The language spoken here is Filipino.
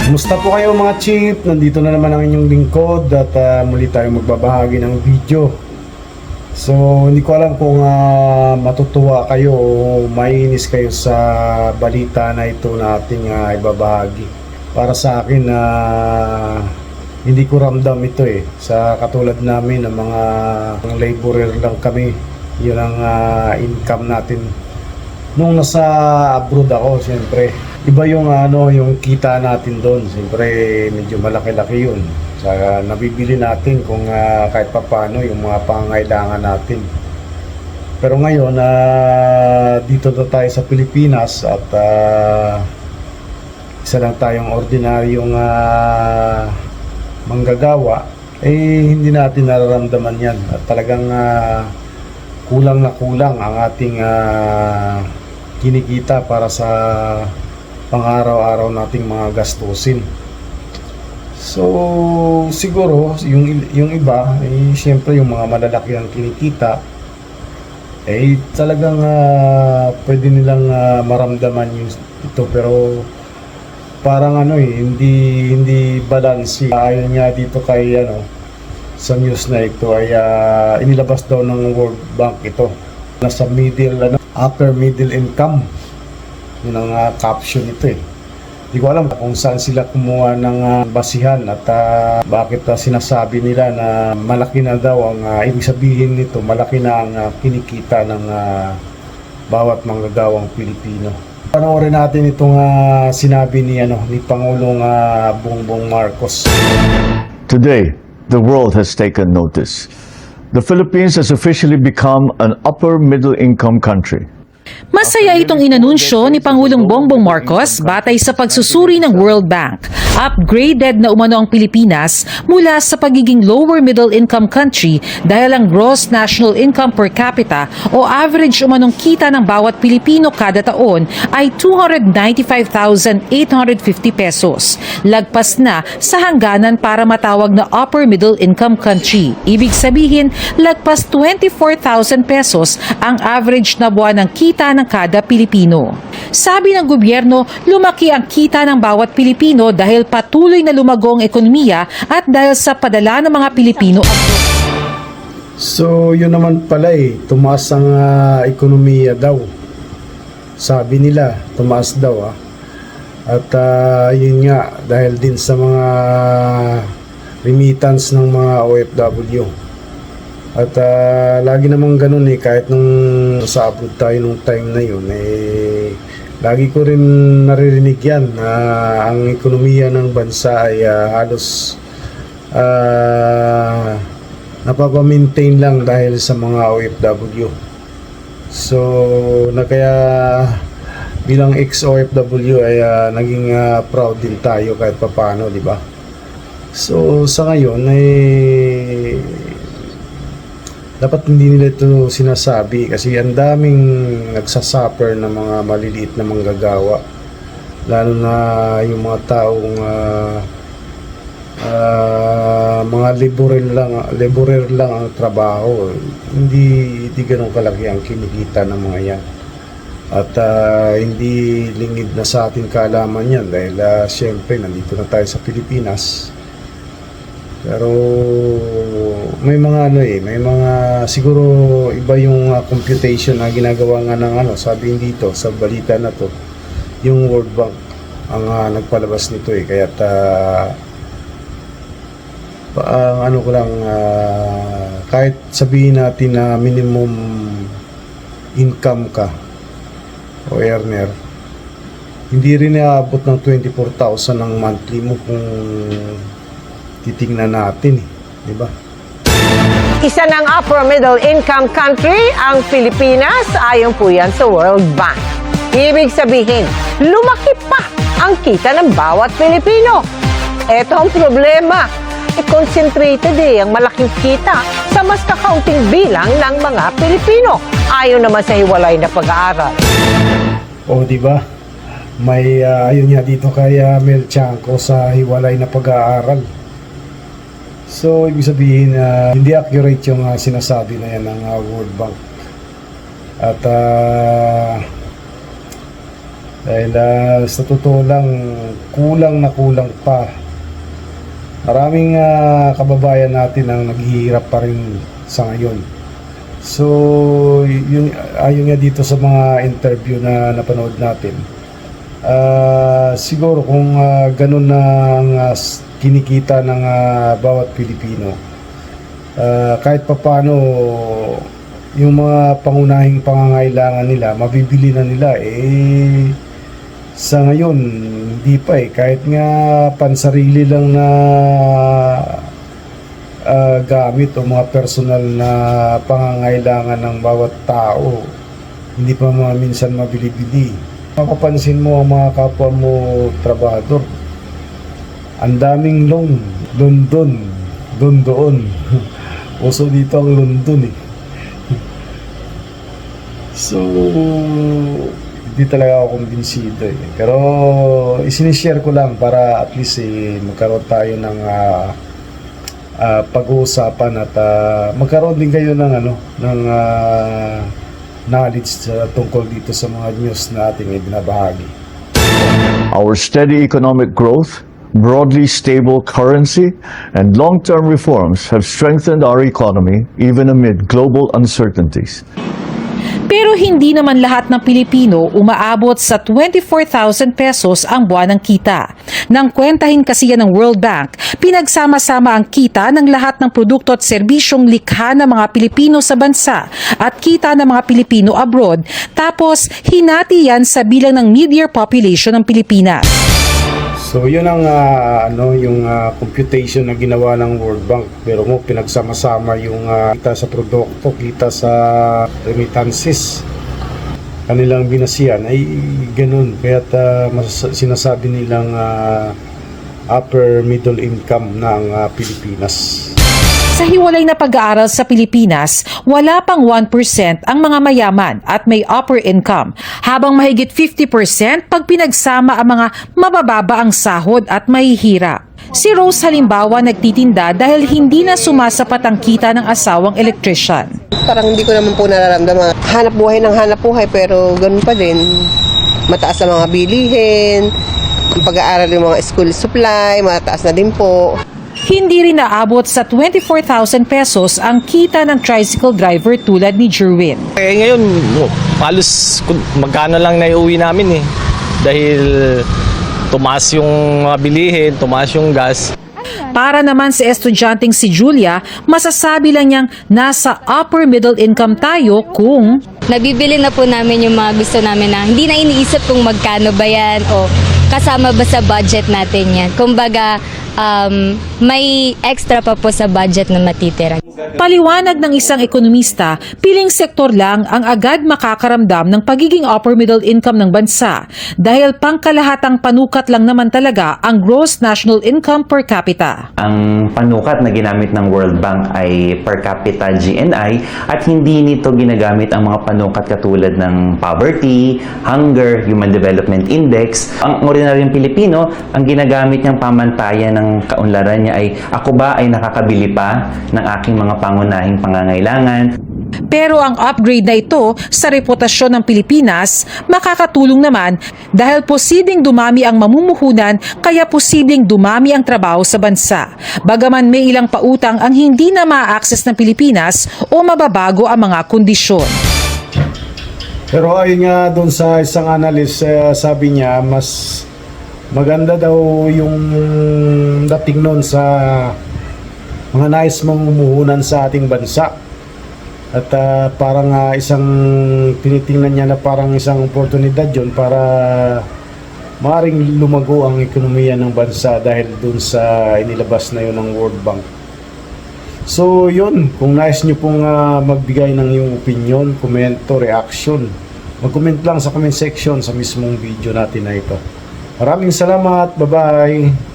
Kumusta po kayo mga chief? Nandito na naman ang inyong lingkod at muli tayong magbabahagi ng video. So hindi ko alam kung matutuwa kayo o mainis kayo sa balita na ito na ating ibabahagi. Para sa akin hindi ko ramdam ito sa katulad namin ng mga laborer lang kami. Yun ang income natin. Nung nasa abroad ako, siyempre iba yung yung kita natin doon. Siyempre medyo malaki-laki yun. Sa nabibili natin kung kahit papaano yung mga pangangailangan natin. Pero ngayon dito na tayo sa Pilipinas at isa lang tayong ordinaryong manggagawa, hindi natin nararamdaman yan. At talagang kulang na kulang ang ating kinikita para sa pang-araw-araw nating mga gastusin. So siguro yung iba siyempre yung mga malalaki ang kinikita talagang pwede nilang maramdaman ito, pero parang hindi balance. Ayon nga dito kay sa news na ito ay inilabas daw ng World Bank ito. Nasa upper middle income. Yun ang caption ito Hindi ko alam kung saan sila kumuha ng basihan at bakit sinasabi nila na malaki na daw ang ibig sabihin nito, malaki na ang kinikita ng bawat manggagawang Pilipino. Panoorin natin itong sinabi ni Pangulong Bongbong Marcos. Today, the world has taken notice. The Philippines has officially become an upper middle income country. Masaya itong inanunsyo ni Pangulong Bongbong Marcos batay sa pagsusuri ng World Bank. Upgraded na umano ang Pilipinas mula sa pagiging lower middle income country dahil ang gross national income per capita o average umanong kita ng bawat Pilipino kada taon ay 295,850 pesos. Lagpas na sa hangganan para matawag na upper middle income country. Ibig sabihin, lagpas 24,000 pesos ang average na buwan ng kita ng kada Pilipino. Sabi ng gobyerno, lumaki ang kita ng bawat Pilipino dahil patuloy na lumago ang ekonomiya at dahil sa padala ng mga Pilipino. So yun naman pala tumaas ang ekonomiya daw. Sabi nila, tumaas daw At yun nga, dahil din sa mga remittance ng mga OFW. At lagi namang ganun kahit nung sa abroad tayo nung time na yun lagi ko rin naririnig yan na ang ekonomiya ng bansa ay halos napapamaintain lang dahil sa mga OFW. So kaya bilang ex-OFW ay naging proud din tayo kahit papaano, di ba? So sa ngayon dapat hindi nila ito sinasabi kasi ang daming nagsasuffer na mga maliliit na manggagawa, lalo na yung mga taong mga laborer lang ang trabaho. Hindi ganun kalaki ang kinikita ng mga yan. At hindi lingid na sa ating kaalaman yan dahil siyempre nandito na tayo sa Pilipinas. Pero may mga may mga siguro iba yung computation na ginagawa nga ng sabi dito sa balita na to, yung World Bank ang nagpalabas nito kaya ko lang kahit sabihin natin na minimum income ka o earner, hindi rin aabot ng 24,000 ang monthly mo kung titingnan natin di ba? Isa ng upper middle income country ang Pilipinas ayon po yan sa World Bank. Ibig sabihin, lumaki pa ang kita ng bawat Pilipino. Eto ang problema. Concentrated ang malaking kita sa mas kakaunting bilang ng mga Pilipino. Ayon naman sa hiwalay na pag-aaral. Di ba? May ayun nga dito kay Mel Chanco sa hiwalay na pag-aaral. So, ibig sabihin hindi accurate yung sinasabi na yan ng World Bank. At Dahil sa totoo lang, kulang na kulang pa. Maraming kababayan natin ang naghihirap pa rin sa ngayon. So, yun, ayon nga dito sa mga interview na napanood natin, siguro kung ganun na ang kinikita ng bawat Pilipino, kahit papano yung mga pangunahing pangangailangan nila, mabibili na nila, sa ngayon hindi pa kahit nga pansarili lang na gamit o mga personal na pangangailangan ng bawat tao, hindi pa minsan mabili-bili. Mapapansin mo ang mga kapwa mo trabahador, ang daming London doon. Uso dito ang London So, hindi talaga ako kumbinsido Pero isinishare ko lang para at least magkaroon tayo ng pag-uusapan at magkaroon din kayo ng knowledge tungkol dito sa mga news na ating ibinabahagi. Our steady economic growth, broadly stable currency, and long-term reforms have strengthened our economy even amid global uncertainties. Pero hindi naman lahat ng Pilipino umaabot sa 24,000 pesos ang buwanang kita. Nang kwentahin kasi yan ng World Bank, pinagsama-sama ang kita ng lahat ng produkto at serbisyong likha ng mga Pilipino sa bansa at kita ng mga Pilipino abroad, tapos hinati yan sa bilang ng mid-year population ng Pilipinas. So yun ang yung computation na ginawa ng World Bank. Pero mo pinagsama-sama yung kita sa produkto, kita sa remittances, kanilang binasihan ay ganun. Kaya sinasabi nilang upper middle income ng Pilipinas. Sa hiwalay na pag-aaral sa Pilipinas, wala pang 1% ang mga mayaman at may upper income, habang mahigit 50% pag pinagsama ang mga mabababa ang sahod at mahihirap. Si Rose halimbawa nagtitinda dahil hindi na sumasapat ang kita ng asawang electrician. Parang hindi ko naman po nararamdaman. Hanap buhay pero ganun pa din. Mataas na mga bilihin, ang pag-aaral yung mga school supply, mataas na din po. Hindi rin naabot sa 24,000 pesos ang kita ng tricycle driver tulad ni Jerwin. Ngayon, halos magkano lang naiuwi namin Dahil tumaas yung mga bilihin, tumaas yung gas. Para naman sa estudyanteng si Julia, masasabi lang niyang nasa upper middle income tayo kung nabibili na po namin yung mga gusto namin na hindi na iniisip kung magkano ba yan o kasama ba sa budget natin yan. Kumbaga, may extra pa po sa budget na matitira. paliwanag ng isang ekonomista, piling sektor lang ang agad makakaramdam ng pagiging upper middle income ng bansa dahil pangkalahatang panukat lang naman talaga ang gross national income per capita. Ang panukat na ginamit ng World Bank ay per capita GNI at hindi nito ginagamit ang mga panukat katulad ng poverty, hunger, human development index. Ang ordinaryong Pilipino, ang ginagamit niyang pamantayan ng kaunlaran niya ay ako ba ay nakakabili pa ng aking mga pangunahing pangangailangan. Pero ang upgrade na ito sa reputasyon ng Pilipinas makakatulong naman dahil posibleng dumami ang mamumuhunan kaya posibleng dumami ang trabaho sa bansa. Bagaman may ilang pautang ang hindi na ma-access ng Pilipinas o mababago ang mga kondisyon. Pero ayun nga doon sa isang analyst, sabi niya mas maganda daw yung dating noon sa mga nais mamumuhunan sa ating bansa. At parang isang tinitingnan niya na parang isang oportunidad yun para maaaring lumago ang ekonomiya ng bansa dahil dun sa inilabas na yun ng World Bank. So yun, kung nais nyo pong magbigay ng iyong opinion, komento, reaction, mag-comment lang sa comment section sa mismong video natin na ito. Maraming salamat, bye-bye!